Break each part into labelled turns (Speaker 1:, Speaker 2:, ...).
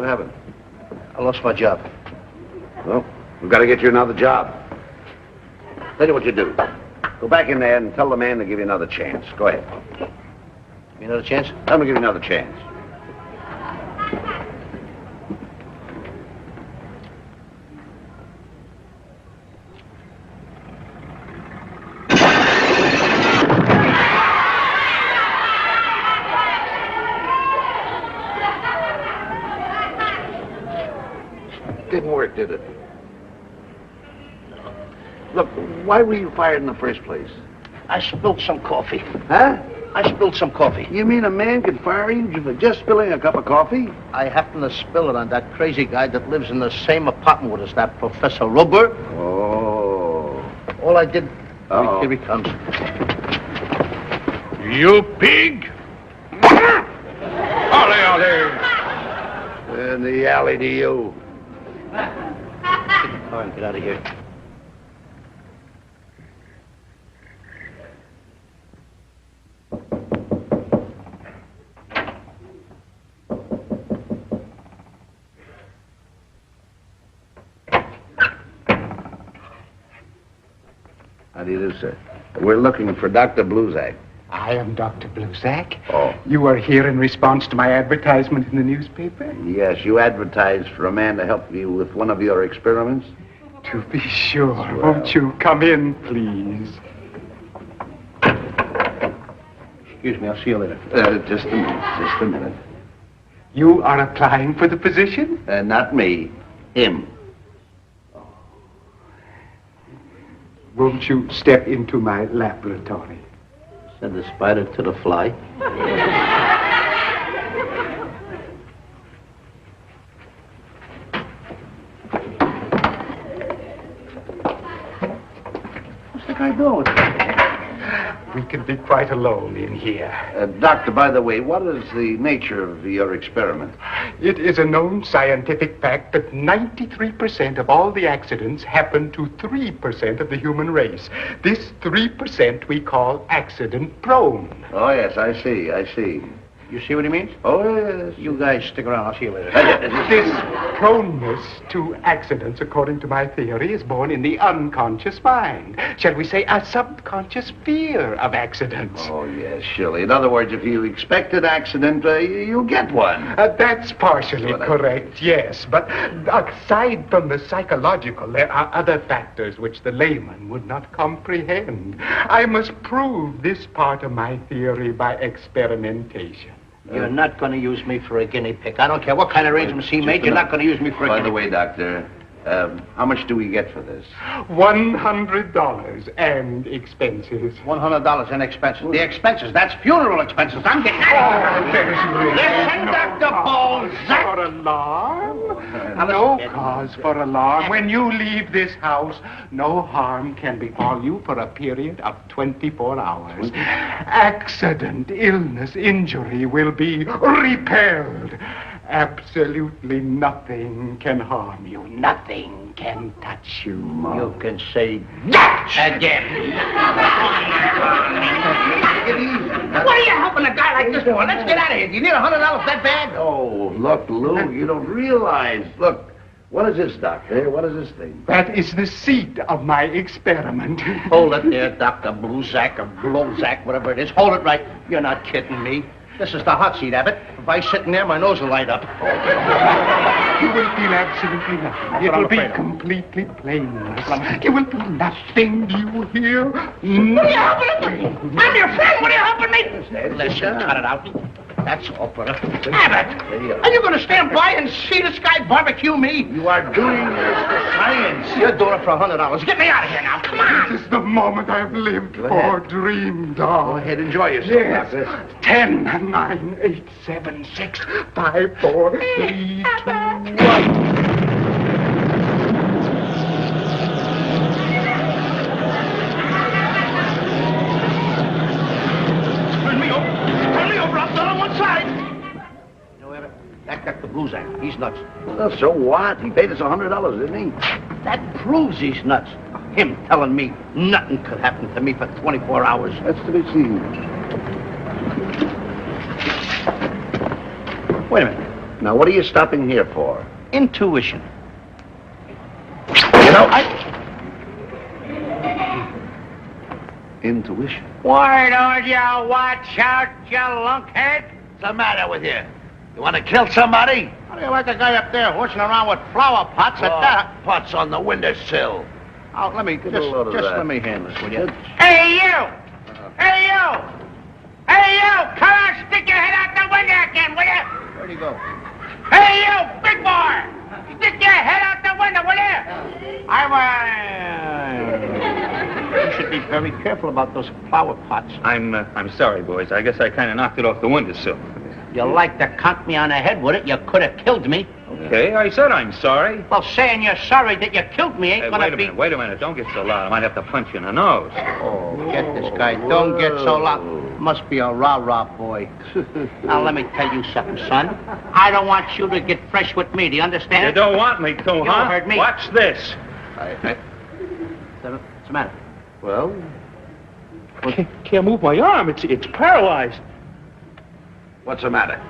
Speaker 1: What happened?
Speaker 2: I lost my job.
Speaker 1: Well, we've got to get you another job. Tell you what you do. Go back in there and tell the man to give you another chance. Go ahead.
Speaker 2: Give me another chance?
Speaker 1: Tell him to give you another chance. Didn't work, did it? Look, why were you fired in the first place?
Speaker 2: I spilled some coffee.
Speaker 1: Huh?
Speaker 2: I spilled some coffee.
Speaker 1: You mean a man could fire you for just spilling a cup of coffee?
Speaker 2: I happened to spill it on that crazy guy that lives in the same apartment with us, that Professor Ruber.
Speaker 1: Oh.
Speaker 2: All I did...
Speaker 1: Uh-oh.
Speaker 2: Here he comes.
Speaker 3: You pig! Ollie, Ollie!
Speaker 1: In the alley to you.
Speaker 2: All right, get out of here.
Speaker 1: How do you do, sir? We're looking for Dr. Bluzak.
Speaker 4: I am Dr. Bluzak.
Speaker 1: Oh.
Speaker 4: You are here in response to my advertisement in the newspaper?
Speaker 1: Yes, you advertised for a man to help you with one of your experiments?
Speaker 4: To be sure.
Speaker 1: Well.
Speaker 4: Won't you come in, please?
Speaker 2: Excuse me, I'll see you later.
Speaker 1: Just a minute.
Speaker 4: You are applying for the position?
Speaker 1: Not me. Him.
Speaker 4: Won't you step into my laboratory?
Speaker 2: Send the spider to the fly.
Speaker 1: What's the guy doing with it?
Speaker 4: We can be quite alone in here.
Speaker 1: Doctor, by the way, what is the nature of your experiment?
Speaker 4: It is a known scientific fact that 93% of all the accidents happen to 3% of the human race. This 3% we call accident prone.
Speaker 1: Oh, yes, I see.
Speaker 2: You see what he means?
Speaker 1: Oh, yes.
Speaker 2: You guys stick around. I'll see you later.
Speaker 4: This proneness to accidents, according to my theory, is born in the unconscious mind. Shall we say a subconscious fear of accidents?
Speaker 1: Oh, yes, surely. In other words, if you expect an accident, you'll get one.
Speaker 4: That's partially correct, yes. But aside from the psychological, there are other factors which the layman would not comprehend. I must prove this part of my theory by experimentation.
Speaker 2: You're not going to use me for a guinea pig. I don't care what kind of arrangements he made. You're not going to use me for a guinea pig.
Speaker 1: By the way, Doctor, how much do we get for this?
Speaker 4: $100 and expenses.
Speaker 2: $100 in expenses. The expenses, that's funeral expenses. I'm getting Listen, Dr. Balzac.
Speaker 4: For alarm? No cause for alarm. When you leave this house, no harm can befall you for a period of 24 hours. Accident, illness, injury will be repaired. Absolutely nothing can harm you. Nothing can touch you.
Speaker 2: You can say that again. What are you helping a guy like this for? Let's get out of here. Do you need $100 that bad?
Speaker 1: Oh, look, Lou, you don't realize. Look, what is this, Doctor? What is this thing?
Speaker 4: That is the seat of my experiment.
Speaker 2: Hold it there, Dr. Bluzak or Blozak, whatever it is. Hold it right. You're not kidding me. This is the hot seat, Abbott. If I sit in there, my nose will light up.
Speaker 4: You will feel absolutely nothing. It will be completely plainless. It will be nothing. Do you hear?
Speaker 2: What are you helping me? I'm your friend. What are you helping me? Listen, cut it out. That's all, brother. Abbott, are you going to stand by and see this guy barbecue me?
Speaker 1: You are doing this for science.
Speaker 2: You're doing it for $100. Get me out of here now. Come on.
Speaker 4: This is the moment I've lived for, dreamed of.
Speaker 1: Go ahead, enjoy yourself,
Speaker 4: Yes.
Speaker 1: Doctor.
Speaker 4: 10, 9, 8, 7, 6, 5, 4, 3, 2, 1.
Speaker 2: That Dr. Bluzak, he's nuts.
Speaker 1: Well, so what? He paid us $100, didn't he?
Speaker 2: That proves he's nuts. Him telling me nothing could happen to me for 24 hours.
Speaker 1: That's to be seen.
Speaker 2: Wait a minute.
Speaker 1: Now, what are you stopping here for?
Speaker 2: Intuition.
Speaker 1: You know, Intuition.
Speaker 2: Why don't you watch out, you lunkhead?
Speaker 1: What's the matter with you? You want to kill somebody?
Speaker 2: How do you like a guy up there horsing around with flower pots at that?
Speaker 1: Pots on the windowsill.
Speaker 2: Oh, let me
Speaker 1: Give a load of
Speaker 2: just
Speaker 1: that.
Speaker 2: let me handle this, will you? Hey, you! Hey, you! Hey, you! Come on, stick your head out the window again, will you? Where'd he go? Hey, you! Big boy! Stick your head out the window, will you? You should be very careful about those flower pots.
Speaker 5: I'm sorry, boys. I guess I kind of knocked it off the windowsill.
Speaker 2: You like to conk me on the head with it, you could have killed me.
Speaker 5: Okay, I said I'm sorry.
Speaker 2: Well, saying you're sorry that you killed me ain't gonna be...
Speaker 5: Wait a minute. Don't get so loud. I might have to punch you in the nose.
Speaker 2: Oh, get this guy. Don't get so loud. Must be a rah-rah boy. Now, let me tell you something, son. I don't want you to get fresh with me. Do you understand?
Speaker 5: You don't want me to,
Speaker 2: You
Speaker 5: huh?
Speaker 2: heard me.
Speaker 5: Watch this.
Speaker 2: What's the matter?
Speaker 1: Well,
Speaker 5: Can't move my arm. It's paralyzed.
Speaker 1: what's the matter?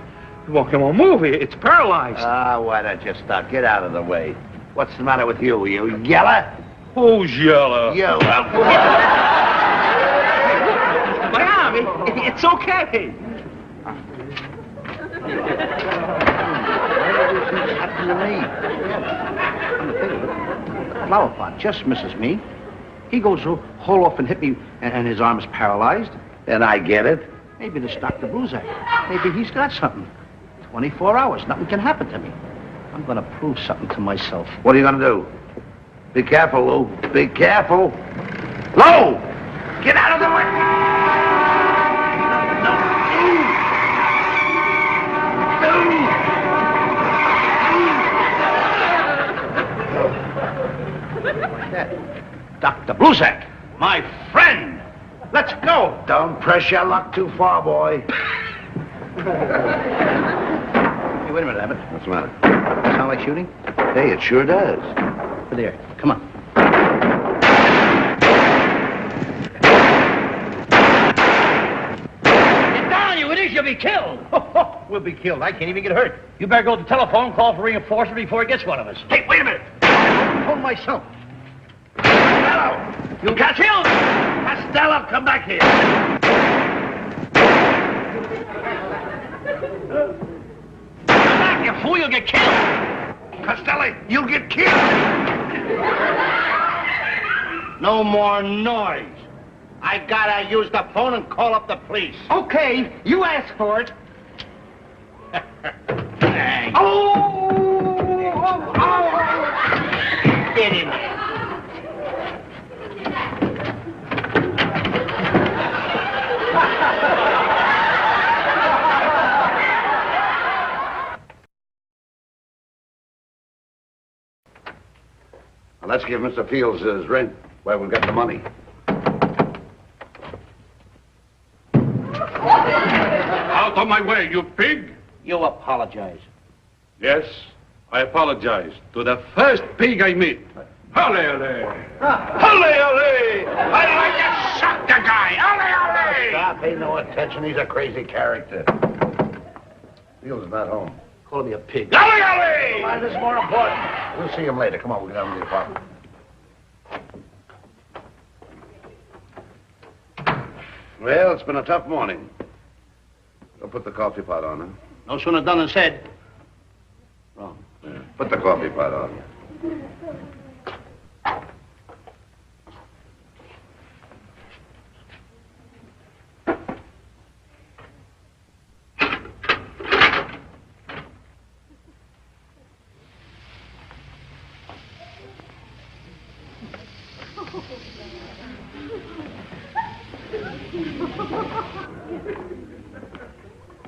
Speaker 5: Well, come on, move it. It's paralyzed.
Speaker 1: Why don't you stop? Get out of the way. What's the matter with you? You yeller?
Speaker 5: Who's yellow?
Speaker 1: You.
Speaker 5: My arm. It's okay.
Speaker 2: Happened to me. Flower pot just misses me. He goes to haul off and hit me, and his arm is paralyzed.
Speaker 1: And I get it.
Speaker 2: Maybe this Dr. Bluzak. Maybe he's got something. 24 hours, nothing can happen to me. I'm gonna prove something to myself.
Speaker 1: What are you gonna do? Be careful, Lou. Be careful. Lou! Get out of the way!
Speaker 2: Like that. Dr. Bluzak, my friend. Let's go.
Speaker 1: Don't press your luck too far, boy.
Speaker 2: Hey, wait a minute, Abbott.
Speaker 1: What's the matter?
Speaker 2: Sound like shooting?
Speaker 1: Hey, it sure does.
Speaker 2: Over there. Come on.
Speaker 6: Get down, you idiots! You'll be killed.
Speaker 2: We'll be killed. I can't even get hurt.
Speaker 6: You better go to the telephone and call for reinforcements before it gets one of us.
Speaker 2: Hey, wait a minute. Hold myself.
Speaker 1: Costello!
Speaker 6: You'll get killed!
Speaker 1: Costello, come back here.
Speaker 6: Come back, you fool! You'll get killed!
Speaker 1: Costello, you'll get killed.
Speaker 2: No more noise. I gotta use the phone and call up the police.
Speaker 4: Okay, you asked for it.
Speaker 2: Hey.
Speaker 4: Oh!
Speaker 2: Get in there.
Speaker 1: Well, let's give Mr. Fields his rent where we've got the money.
Speaker 3: Out of my way, you pig!
Speaker 2: You apologize.
Speaker 3: Yes, I apologize to the first pig I meet. Hale, hale! Hale, hale!
Speaker 1: I'd like to suck the guy. Ole, ole! Stop, pay no attention. He's a crazy character. Fields is not home.
Speaker 2: Call me a pig.
Speaker 1: Ole, ole! Mine is more important. We'll see him later. Come on, we'll get down to the apartment. Well, it's been a tough morning. Go put the coffee pot on, huh?
Speaker 2: No sooner done than said. Wrong.
Speaker 1: Yeah. Put the coffee pot on.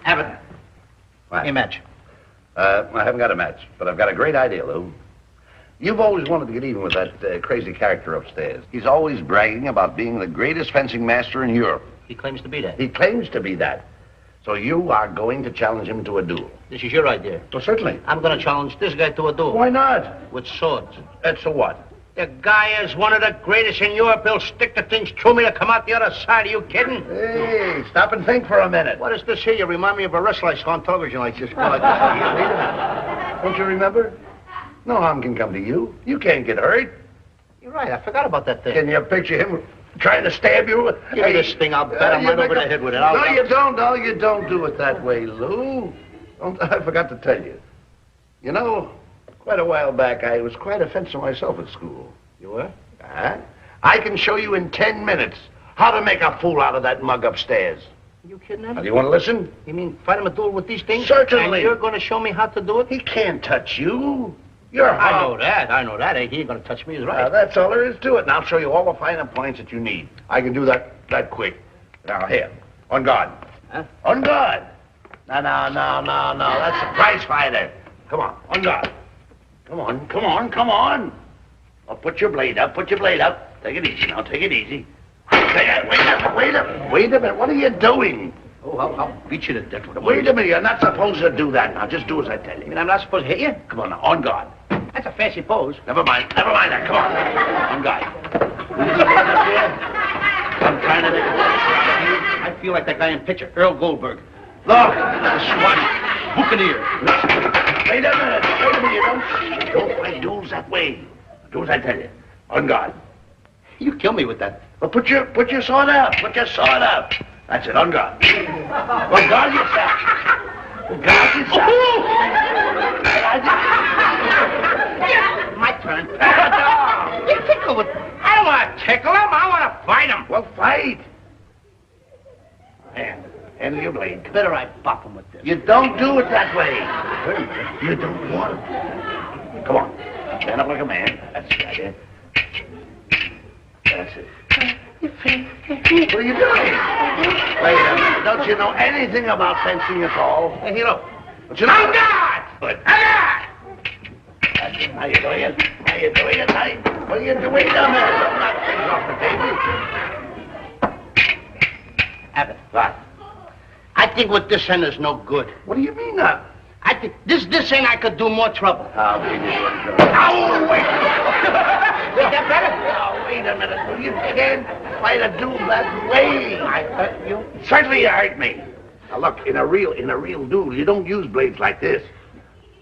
Speaker 2: Abbott.
Speaker 1: What?
Speaker 2: Give me a match.
Speaker 1: I haven't got a match, but I've got a great idea, Lou. You've always wanted to get even with that crazy character upstairs. He's always bragging about being the greatest fencing master in Europe.
Speaker 2: He claims to be that.
Speaker 1: He claims to be that. So you are going to challenge him to a duel.
Speaker 2: This is your idea.
Speaker 1: Well, certainly.
Speaker 2: I'm gonna challenge this guy to a duel.
Speaker 1: Why not?
Speaker 2: With swords.
Speaker 1: That's so what?
Speaker 2: The guy is one of the greatest in Europe. He'll stick the things through me to come out the other side. Are you kidding?
Speaker 1: Hey, stop and think for a minute.
Speaker 2: What is this here? You remind me of a wrestler I saw on television like this.
Speaker 1: Don't you remember? No harm can come to you. You can't get hurt.
Speaker 2: You're right. I forgot about that thing.
Speaker 1: Can you picture him trying to stab you?
Speaker 2: Give me this thing. I'll bet I'm right over the head with it.
Speaker 1: No, you don't. No, you don't do it that way, Lou. I forgot to tell you. You know, quite a while back, I was quite a fencer myself at school.
Speaker 2: You were?
Speaker 1: I can show you in 10 minutes how to make a fool out of that mug upstairs.
Speaker 2: Are you kidding him?
Speaker 1: Now, do you want to listen?
Speaker 2: You mean fight him a duel with these things?
Speaker 1: Certainly.
Speaker 2: And you're going to show me how to do it?
Speaker 1: He can't touch you. You're
Speaker 2: I know that. He ain't going to touch me. He's right.
Speaker 1: That's all there is to it. And I'll show you all the finer points that you need. I can do that quick. Now, here. On guard.
Speaker 2: Huh?
Speaker 1: On guard. No. That's a prize fighter. Come on guard. Come on. I'll put your blade up. Take it easy now. Take it easy. Wait a minute. What are you doing?
Speaker 2: Oh, I'll beat you to death with a
Speaker 1: Wait a minute. You're not supposed to do that now. Just do as I tell you.
Speaker 2: You mean I'm not supposed to hit you?
Speaker 1: Come on now. On guard.
Speaker 2: That's a fancy pose.
Speaker 1: Never mind that. Come on. On guard. I'm trying to make a picture out of you.
Speaker 2: I feel like that guy in picture, Earl Goldberg.
Speaker 1: Look.
Speaker 2: Swat. Buccaneer.
Speaker 1: Wait a minute. You don't fight duels that way. Do as I tell you. On guard.
Speaker 2: You kill me with that.
Speaker 1: Well, put your sword out. That's it. On guard. On guard yourself.
Speaker 2: My turn. You tickle with... I don't want to tickle him. I want to fight him.
Speaker 1: Well, fight. Handle your blade.
Speaker 2: Better I bop him with this.
Speaker 1: You don't do it that way. Wait a minute. You don't want it. Come on. Stand up like a man. That's it. That's it. What are you doing? Wait a minute. Don't you know anything about fencing at all?
Speaker 2: Hey, you know.
Speaker 1: Don't you know?
Speaker 2: On guard!
Speaker 1: Good.
Speaker 2: On guard!
Speaker 1: That's it. How you doing it? What are you doing down there? Don't knock things off the table.
Speaker 2: Abbott,
Speaker 1: What?
Speaker 2: I think with this end is no good.
Speaker 1: What do you mean now?
Speaker 2: I think this end I could do more trouble.
Speaker 1: How big is it?
Speaker 2: Oh, wait! Is that better?
Speaker 1: Oh, wait a minute. You can't fight a duel that way.
Speaker 2: I hurt you?
Speaker 1: Certainly you hurt me. Now look, in a real duel, you don't use blades like this.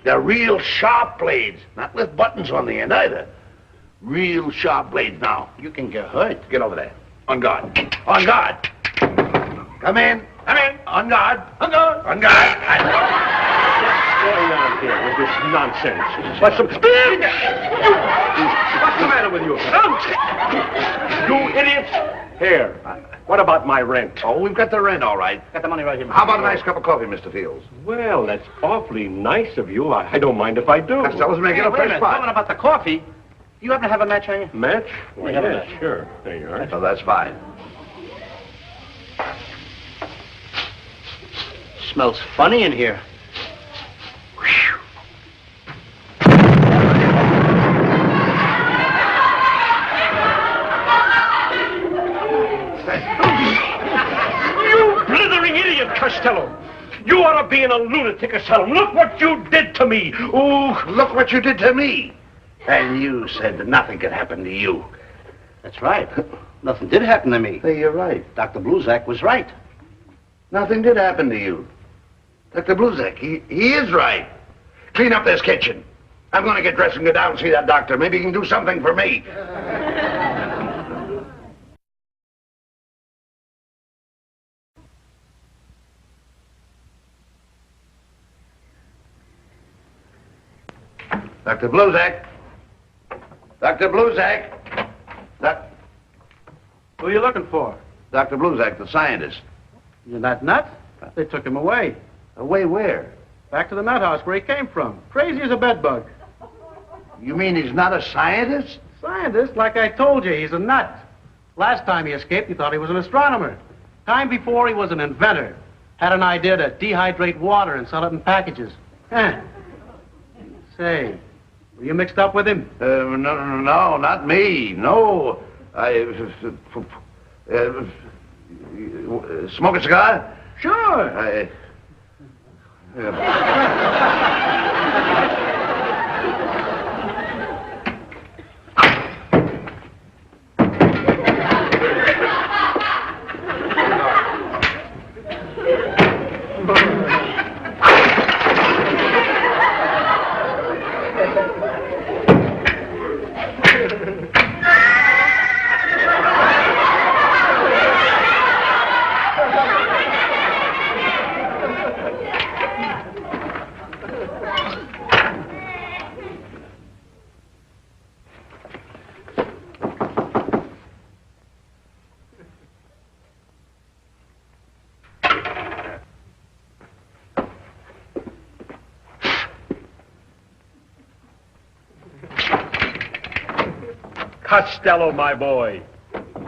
Speaker 1: They're real sharp blades, not with buttons on the end either. Real sharp blades. Now,
Speaker 2: You can get hurt.
Speaker 1: get over there. On guard. On guard. Come in. On guard. On guard.
Speaker 3: What's going on here with this nonsense? What's the matter with you? You idiots! Here, what about my rent?
Speaker 1: Oh, we've got the rent, all right.
Speaker 2: Got the money right here.
Speaker 1: How about a nice cup of coffee, Mr. Fields?
Speaker 3: Well, that's awfully nice of you. I don't mind if I do.
Speaker 1: Costello's making a
Speaker 2: Wait a
Speaker 1: fresh
Speaker 2: minute.
Speaker 1: pot.
Speaker 2: Talking about the coffee. You happen to have a match on you?
Speaker 3: Match? Well,
Speaker 2: Yeah,
Speaker 3: yes, sure. There you are.
Speaker 1: Oh, that's fine.
Speaker 2: Smells funny in here.
Speaker 3: You blithering idiot, Costello! You ought to be in a lunatic asylum. Look what you did to me. Ooh.
Speaker 1: Look what you did to me. And you said that nothing could happen to you.
Speaker 2: That's right. Nothing did happen to me.
Speaker 1: Hey, you're right.
Speaker 2: Dr. Bluzak was right.
Speaker 1: Nothing did happen to you. Dr. Bluzak, he is right. Clean up this kitchen. I'm going to get dressed and go down and see that doctor. Maybe he can do something for me. Dr. Bluzak. Dr. Bluzak.
Speaker 5: Who are you looking for?
Speaker 1: Dr. Bluzak, the scientist.
Speaker 5: You're not nuts? They took him away.
Speaker 1: Away where?
Speaker 5: Back to the nut house where he came from. Crazy as a bedbug.
Speaker 1: You mean he's not a scientist?
Speaker 5: Scientist, like I told you, he's a nut. Last time he escaped, he thought he was an astronomer. Time before, he was an inventor. Had an idea to dehydrate water and sell it in packages. Say, were you mixed up with him?
Speaker 1: No, not me. No. Smoke a cigar?
Speaker 5: Sure.
Speaker 7: Costello, my boy,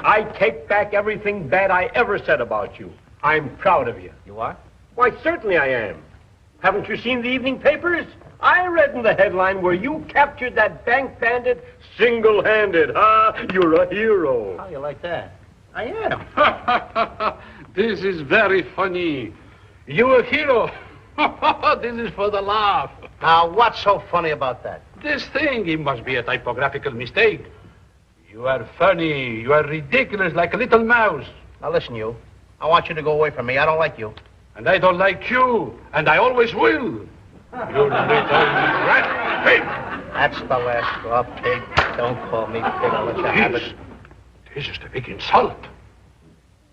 Speaker 7: I take back everything bad I ever said about you. I'm proud of you.
Speaker 5: You are?
Speaker 7: Why, certainly I am. Haven't you seen the evening papers? I read in the headline where you captured that bank bandit single-handed, huh? You're a hero.
Speaker 5: How do you like that? I am.
Speaker 3: This is very funny. You a hero. This is for the laugh.
Speaker 5: Now, what's so funny about that?
Speaker 3: This thing, it must be a typographical mistake. You are funny. You are ridiculous like a little mouse.
Speaker 5: Now, listen, you. I want you to go away from me. I don't like you.
Speaker 3: And I don't like you. And I always will. You little rat pig.
Speaker 5: That's the last straw, pig. Don't call me pig. I'll let you have it.
Speaker 3: This is the big insult.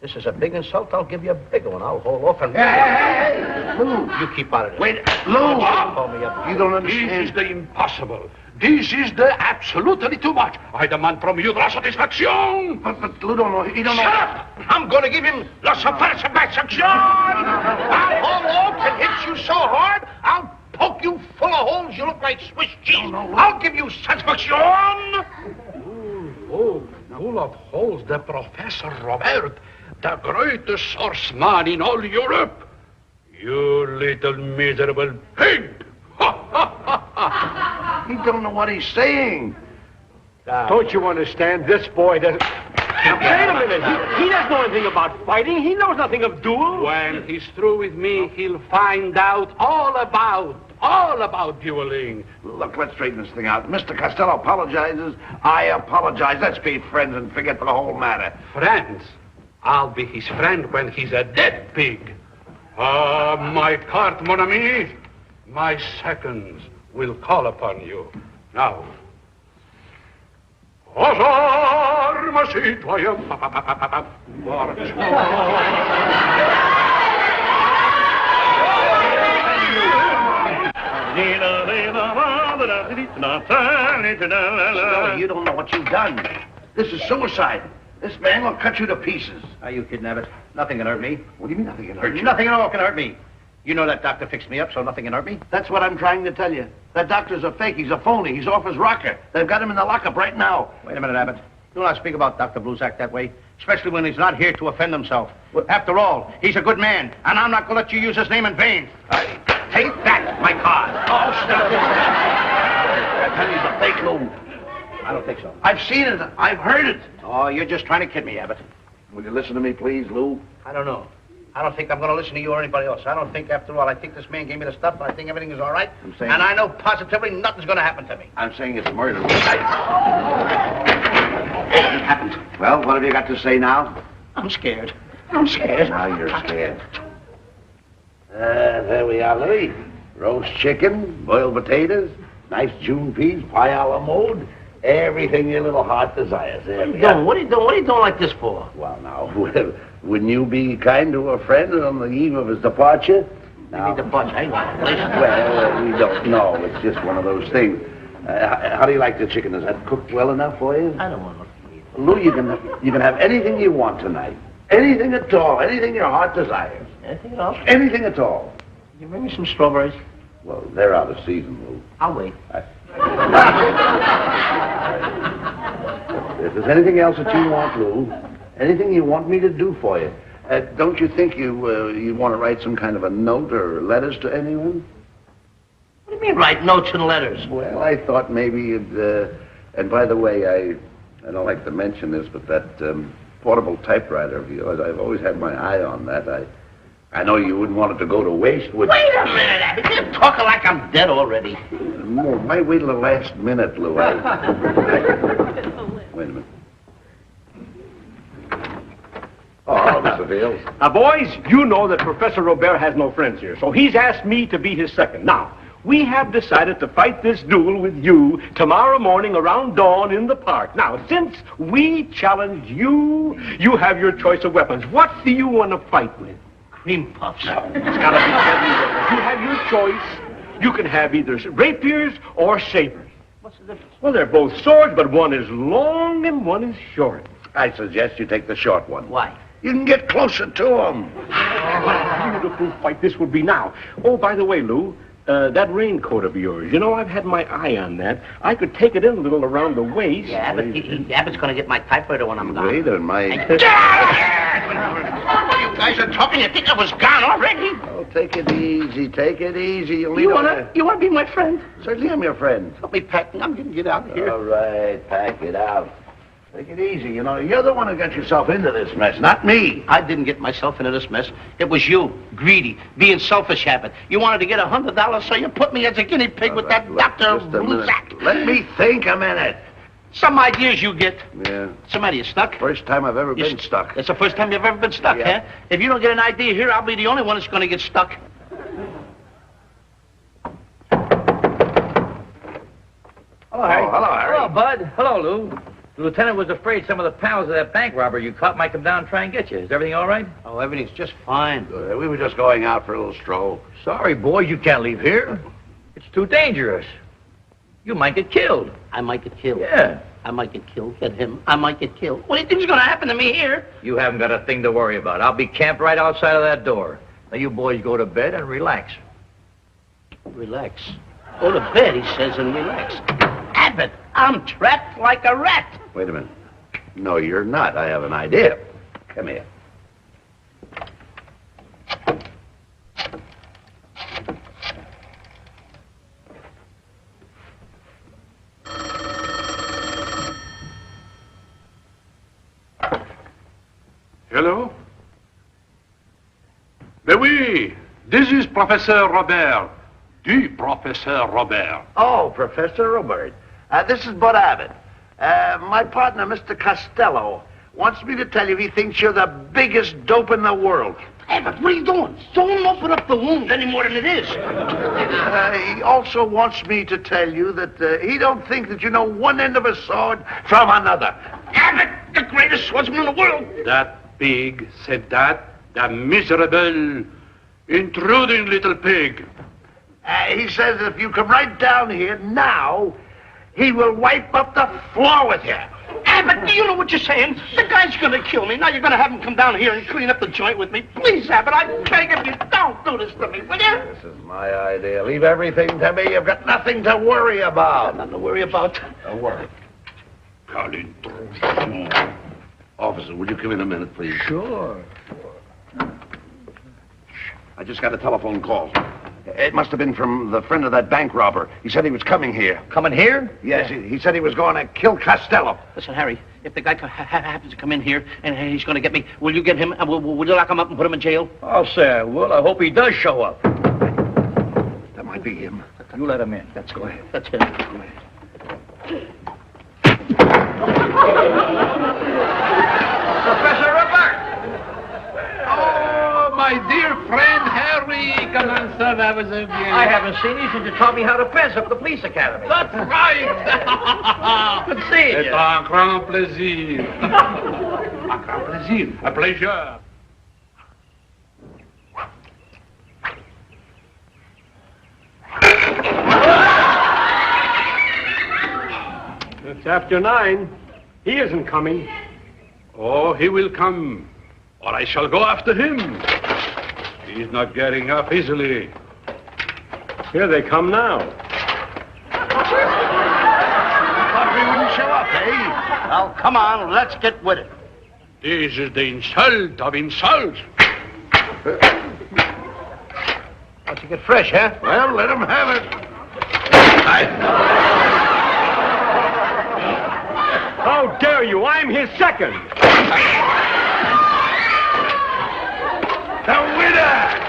Speaker 5: This is a big insult. I'll give you a bigger one. I'll hold off and...
Speaker 1: Hey, Lou.
Speaker 5: You keep out of this.
Speaker 1: Wait, Lou.
Speaker 5: Call me up.
Speaker 1: You don't
Speaker 3: This
Speaker 1: understand.
Speaker 3: is the impossible. This is the absolutely too much. I demand from you la satisfaction.
Speaker 1: But Lou don't know. He don't know.
Speaker 3: Shut up! I'm going to give him la satisfaction. I'll hold off and hit you so hard, I'll poke you full of holes. You look like Swiss cheese. I'll give you satisfaction. Oh, full of holes, the Professor Robert, the greatest horseman in all Europe. You little miserable pig.
Speaker 1: He don't know what he's saying.
Speaker 7: Don't you understand? This boy doesn't... Now, wait a minute. He doesn't know anything about fighting. He knows nothing of duels.
Speaker 3: When he's through with me, he'll find out all about dueling.
Speaker 1: Look, let's straighten this thing out. Mr. Costello apologizes. I apologize. Let's be friends and forget the whole matter.
Speaker 3: Friends? I'll be his friend when he's a dead pig. Ah, my carte, mon ami. My seconds will call upon you. Now. Aux armes, citoyens.
Speaker 1: No, you don't know what you've done. This is suicide. This man will cut you to pieces.
Speaker 5: Are you kidding, Abbott? Nothing can hurt me.
Speaker 1: What do you mean nothing can hurt you?
Speaker 5: Nothing at all can hurt me. You know that doctor fixed me up, so nothing can hurt me.
Speaker 1: That's what I'm trying to tell you. That doctor's a fake. He's a phony. He's off his rocker. They've got him in the lockup right now.
Speaker 5: Wait a minute, Abbott. Do not speak about Dr. Bluzak that way, especially when he's not here to offend himself. After all, he's a good man, and I'm not going to let you use his name in vain.
Speaker 1: Take that, my card. Oh, stop. I tell you, he's a fake, Lou.
Speaker 5: I don't think so.
Speaker 1: I've seen it. I've heard it.
Speaker 5: Oh, you're just trying to kid me, Abbott.
Speaker 1: Will you listen to me, please, Lou?
Speaker 5: I don't know. I don't think I'm going to listen to you or anybody else. I don't think, after all, I think this man gave me the stuff, and I think everything is all right.
Speaker 1: I'm saying...
Speaker 5: And I know positively nothing's going to happen to me.
Speaker 1: I'm saying it's murder.
Speaker 5: It happened.
Speaker 1: Well, what have you got to say now?
Speaker 5: I'm scared. I'm scared.
Speaker 1: Now you're scared. There we are, Louis. Roast chicken, boiled potatoes, nice June peas, pie a la mode, everything your little heart desires. There we are.
Speaker 5: What are you doing? What are you doing like this for?
Speaker 1: Well, now, wouldn't you be kind to a friend on the eve of his departure?
Speaker 5: You need the bunch, eh?
Speaker 1: Well, we don't know. It's just one of those things. How do you like the chicken? Is that cooked well enough for you?
Speaker 5: I don't want to.
Speaker 1: Lou, you can have anything you want tonight. Anything at all. Anything your heart desires.
Speaker 5: Anything at all?
Speaker 1: Anything at all.
Speaker 5: You bring me some strawberries?
Speaker 1: Well, they're out of season, Lou.
Speaker 5: I'll wait.
Speaker 1: If there's anything else that you want, Lou, anything you want me to do for you, don't you think you want to write some kind of a note or letters to anyone?
Speaker 5: What do you mean write notes and letters?
Speaker 1: Well, I thought maybe you'd... and by the way, I don't like to mention this, but that portable typewriter of yours, I've always had my eye on that. I know you wouldn't want it to go to waste, would you?
Speaker 5: Wait a minute, Abbott. You're talking like I'm dead already.
Speaker 1: Might wait till the last minute, Lou. Wait a minute. Oh, Mr. Fields.
Speaker 7: Now, boys, you know that Professor Robert has no friends here, so he's asked me to be his second. Now, we have decided to fight this duel with you tomorrow morning around dawn in the park. Now, since we challenge you, you have your choice of weapons. What do you want to fight with?
Speaker 5: Cream puffs.
Speaker 7: No, it's got to be deadly. You have your choice. You can have either rapiers or sabers.
Speaker 5: What's the difference?
Speaker 7: Well, they're both swords, but one is long and one is short.
Speaker 1: I suggest you take the short one.
Speaker 5: Why?
Speaker 1: You can get closer to him.
Speaker 7: What a beautiful fight this would be now. Oh, by the way, Lou, that raincoat of yours. You know, I've had my eye on that. I could take it in a little around the waist.
Speaker 2: Yeah, but Abbott's going to get my typewriter when I'm gone.
Speaker 1: Wait a minute.
Speaker 2: You guys are talking. You think I was gone already?
Speaker 1: Oh, take it easy. Take it easy.
Speaker 2: You wanna be my friend?
Speaker 1: Certainly I'm your friend.
Speaker 2: Help me pack. I'm going to get out of here.
Speaker 1: All right, pack it out. Take it easy. You know, you're the one who got yourself into this mess, not me.
Speaker 2: I didn't get myself into this mess. It was you, greedy, being selfish, Abbott. You wanted to get $100, so you put me as a guinea pig with that Dr.
Speaker 1: Just a minute.
Speaker 2: Bluzak.
Speaker 1: Let me think a minute.
Speaker 2: Some ideas you get.
Speaker 1: Yeah.
Speaker 2: Somebody, you stuck?
Speaker 1: First time I've ever been stuck.
Speaker 2: It's the first time you've ever been stuck,
Speaker 1: Yeah.
Speaker 2: huh? If you don't get an idea here, I'll be the only one that's going to get stuck.
Speaker 6: Hello, Harry.
Speaker 1: Oh, hello, Harry.
Speaker 6: Hello, Bud. Hello, Lou. The lieutenant was afraid some of the pals of that bank robber you caught might come down and try and get you. Is everything all right?
Speaker 2: Oh, everything's just fine.
Speaker 1: We were just going out for a little stroll.
Speaker 6: Sorry, boys, you can't leave here. It's too dangerous. You might get killed.
Speaker 2: I might get killed.
Speaker 6: Yeah.
Speaker 2: I might get killed. Get him. I might get killed. What do you think's going to happen to me here?
Speaker 6: You haven't got a thing to worry about. I'll be camped right outside of that door. Now, you boys go to bed and relax.
Speaker 2: Relax. Go to bed, he says, and relax. Abbott, I'm trapped like a rat.
Speaker 1: Wait a minute. No, you're not. I have an idea. Come here.
Speaker 3: Hello? Mais oui, this is Professor Robert. The Professor Robert.
Speaker 1: Oh, Professor Robert. This is Bud Abbott. My partner, Mr. Costello, wants me to tell you he thinks you're the biggest dope in the world.
Speaker 2: Abbott, what are you doing? Don't open up the wound any more than it is.
Speaker 1: He also wants me to tell you that he don't think that you know one end of a sword from another.
Speaker 2: Abbott, the greatest swordsman in the world.
Speaker 3: That pig said that, the miserable, intruding little pig.
Speaker 1: He says if you come right down here now, he will wipe up the floor with you.
Speaker 2: Abbott, do you know what you're saying? The guy's going to kill me. Now you're going to have him come down here and clean up the joint with me. Please, Abbott, I beg of you, don't do this to me, will you?
Speaker 1: This is my idea. Leave everything to me. You've got nothing to worry about.
Speaker 2: Nothing to worry about.
Speaker 1: Don't worry. Officer, would you come in a minute, please?
Speaker 6: Sure.
Speaker 1: I just got a telephone call. It must have been from the friend of that bank robber. He said he was coming here.
Speaker 6: Coming here?
Speaker 1: Yes, he said he was going to kill Costello.
Speaker 2: Listen, Harry, if the guy happens to come in here and he's going to get me, will you get him and will you lock him up and put him in jail?
Speaker 6: I'll say I will. I hope he does show up.
Speaker 1: That might be him.
Speaker 6: You let him in.
Speaker 1: Let's go ahead.
Speaker 2: That's it.
Speaker 6: Professor Robert!
Speaker 3: Oh, my dear friend Harry, comment ça va, vous avez bien?
Speaker 6: I haven't seen you since you taught me how to fence up the police academy.
Speaker 3: That's right!
Speaker 6: Good seeing
Speaker 3: C'est
Speaker 6: you.
Speaker 3: un grand plaisir. Un grand plaisir. A pleasure.
Speaker 7: It's after 9. He isn't coming.
Speaker 3: Oh, he will come, or I shall go after him. He's not getting up easily.
Speaker 7: Here they come now.
Speaker 1: Thought we wouldn't show up, eh?
Speaker 2: Well, come on, let's get with it.
Speaker 3: This is the insult of insults.
Speaker 2: Once you get fresh, huh?
Speaker 1: Well, let him have it.
Speaker 7: How dare you? I'm his second.
Speaker 1: The winner!